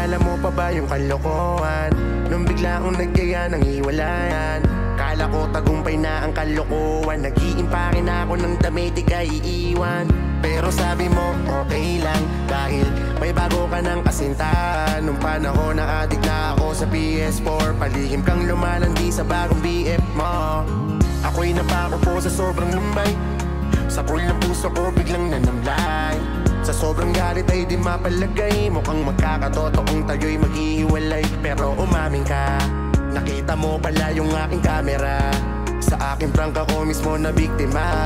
Naalala mo pa ba yung kalokohan nung bigla akong nagkaya ng hiwalayan? Kala ko tagumpay na ang kalokohan, nag-iimpake na ako ng damit ika'y iiwan. Pero sabi mo okay lang dahil may bago ka ng kasintahan. Nung panahon na adik na ako sa PS4, palihim kang lumalandi sa bagong BF mo. Ako'y napako po sa sobrang lumbay, sa pool ng puso ko biglang nanamlay. Sa sobrang galit ay di mapalagay, mukhang magkakatotoong tayo'y maghihiwalay. Pero umamin ka, nakita mo pala yung aking kamera. Sa aking prank ako mismo na biktima,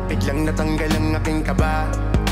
biglang natanggal ang aking kaba,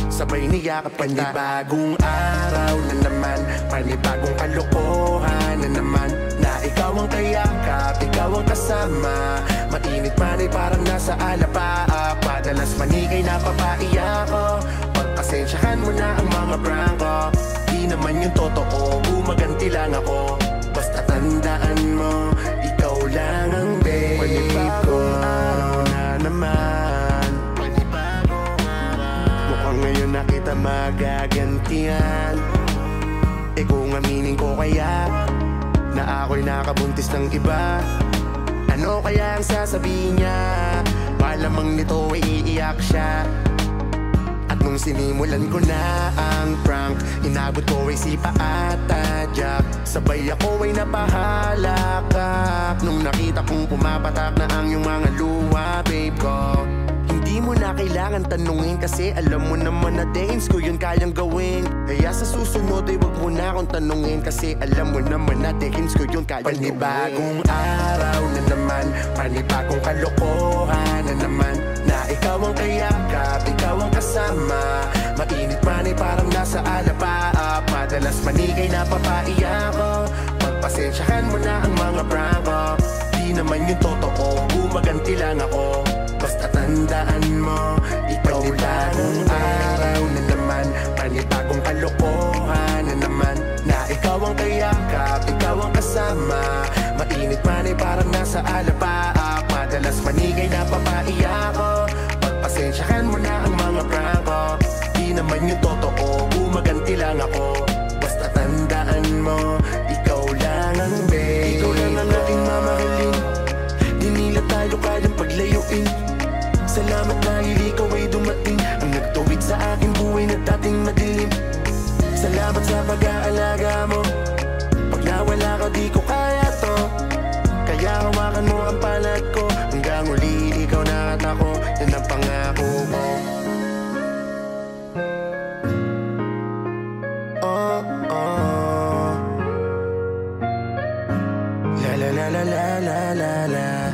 sabay niyakap kita. Panibagong araw na naman, panibagong kalokohan na naman, na ikaw ang kayakap, ikaw ang kasama. Mainit man ay parang nasa alapaap, madalas manikay na papaiyak ko. Pagpasensyahan mo na ang mga prank ko, di naman yung totoo, gumaganti lang ako. Basta tandaan mo, ikaw lang ang babe ko. Panibagong araw na naman, panibagong araw, mukhang ngayon na kita magagantihan. Kung aminin ko kaya na ako'y nakabuntis ng iba, ano kaya ang sasabihin niya? Malamang nito ay iiyak siya. At nung sinimulan ko na ang prank, inabot ko ay sipa at tadyak, sabay ako ay napahalakak nung nakita kong pumapatak na ang iyong mga luha, babe ko. Hindi mo na kailangan tanungin kasi alam mo naman na dames ko yun kayang gawin. Kaya sa susunod ay wag mo na akong tanungin kasi alam mo naman na dames ko yun kayang gawin. Panibagong araw na naman, panibagong kalokohan na naman, na ikaw ang kayakap, ikaw ang kasama. Mainit man ay parang nasa alapaap, madalas manikay na papaiyak ko. Pagpasensyahan mo na ang mga prank ko, di naman yung totoo, gumaganti lang ako. Basta tandaan mo, ikaw lang. Panibagong araw na naman, panibagong kalokohan na naman, na ikaw ang kayakap, ikaw ang kasama. Mainit man ay parang nasa alapaap, madalas manikay na papaiyak ko. Pagpasensyahan mo na ang mga prank ko, di naman yung totoo, gumaganti lang ako. Basta tandaan mo, ikaw lang ang babe. Ikaw lang ang aking mamahalin, di nila tayo kayang paglayuin. Salamat dahil ikaw ay dumating, ang nagtuwid sa aking buhay na dating madilim. Salamat sa pag-aalaga mo, pag nawala ka di ko kaya to. Kaya hawakan mo ang palad ko, hanggang uli ikaw na at ako, yan ang pangako ko. Oh, oh. La la la la la la la la.